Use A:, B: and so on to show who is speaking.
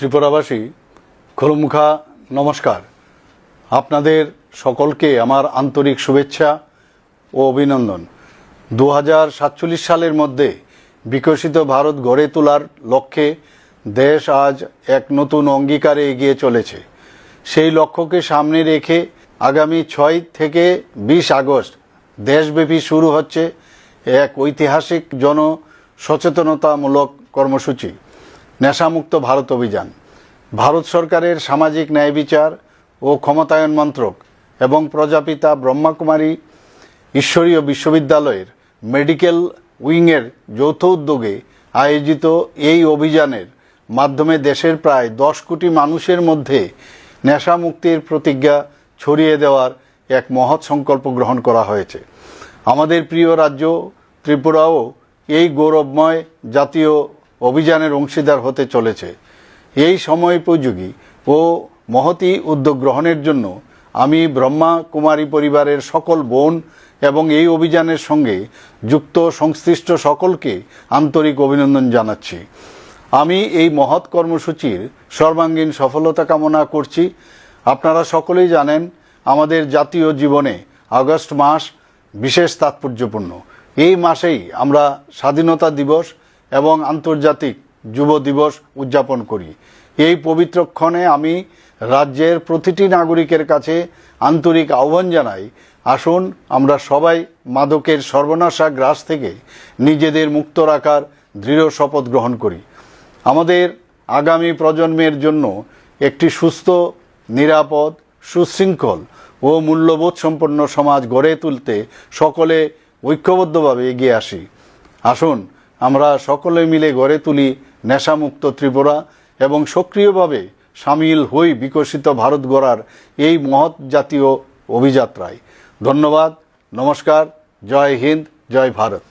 A: ত্রিপুরাবাসী খোলমুখা নমস্কার। আপনাদের সকলকে আমার আন্তরিক শুভেচ্ছা ও অভিনন্দন। 2047 সালের মধ্যে বিকশিত ভারত গড়ে তোলার লক্ষ্যে দেশ আজ এক নতুন অঙ্গীকারে এগিয়ে চলেছে। সেই লক্ষ্যকে সামনে রেখে আগামী 6 থেকে 20 আগস্ট দেশব্যাপী শুরু হচ্ছে এক ঐতিহাসিক জনসচেতনতামূলক কর্মসূচি, নেশামুক্ত ভারত অভিযান। ভারত সরকারের সামাজিক ন্যায় বিচার ও ক্ষমতায়ন মন্ত্রক এবং প্রজাপিতা ব্রহ্মাকুমারী ঈশ্বরীয় বিশ্ববিদ্যালয়ের মেডিকেল উইংয়ের যৌথ উদ্যোগে আয়োজিত এই অভিযানের মাধ্যমে দেশের প্রায় 10 কোটি মানুষের মধ্যে নেশামুক্তির প্রতিজ্ঞা ছড়িয়ে দেওয়ার এক মহৎ সংকল্প গ্রহণ করা হয়েছে। আমাদের প্রিয় রাজ্য ত্রিপুরাও এই গৌরবময় জাতীয় অভিযানের অংশীদার হতে চলেছে। এই সময়োপযোগী ও মহতী উদ্যোগ গ্রহণের জন্য আমি ব্রহ্মা কুমারী পরিবারের সকল বোন এবং এই অভিযানের সঙ্গে যুক্ত সংশ্লিষ্ট সকলকে আন্তরিক অভিনন্দন জানাচ্ছি। আমি এই মহৎ কর্মসূচির সর্বাঙ্গীন সফলতা কামনা করছি। আপনারা সকলেই জানেন, আমাদের জাতীয় জীবনে আগস্ট মাস বিশেষ তাৎপর্যপূর্ণ। এই মাসেই আমরা স্বাধীনতা দিবস এবং আন্তর্জাতিক যুব দিবস উদযাপন করি। এই পবিত্রক্ষণে আমি রাজ্যের প্রতিটি নাগরিকের কাছে আন্তরিক আহ্বান জানাই, আসুন আমরা সবাই মাদকের সর্বনাশা গ্রাস থেকে নিজেদের মুক্ত রাখার দৃঢ় শপথ গ্রহণ করি। আমাদের আগামী প্রজন্মের জন্য একটি সুস্থ, নিরাপদ, সুশৃঙ্খল ও মূল্যবোধ সম্পন্ন সমাজ গড়ে তুলতে সকলে ঐক্যবদ্ধভাবে এগিয়ে আসি। আসুন আমরা সকলে মিলে গড়ে তুলি নেশামুক্ত ত্রিপুরা এবং সক্রিয়ভাবে সামিল হই বিকশিত ভারত গড়ার এই মহৎ জাতীয় অভিযাত্রায়। ধন্যবাদ, নমস্কার, জয় হিন্দ, জয় ভারত।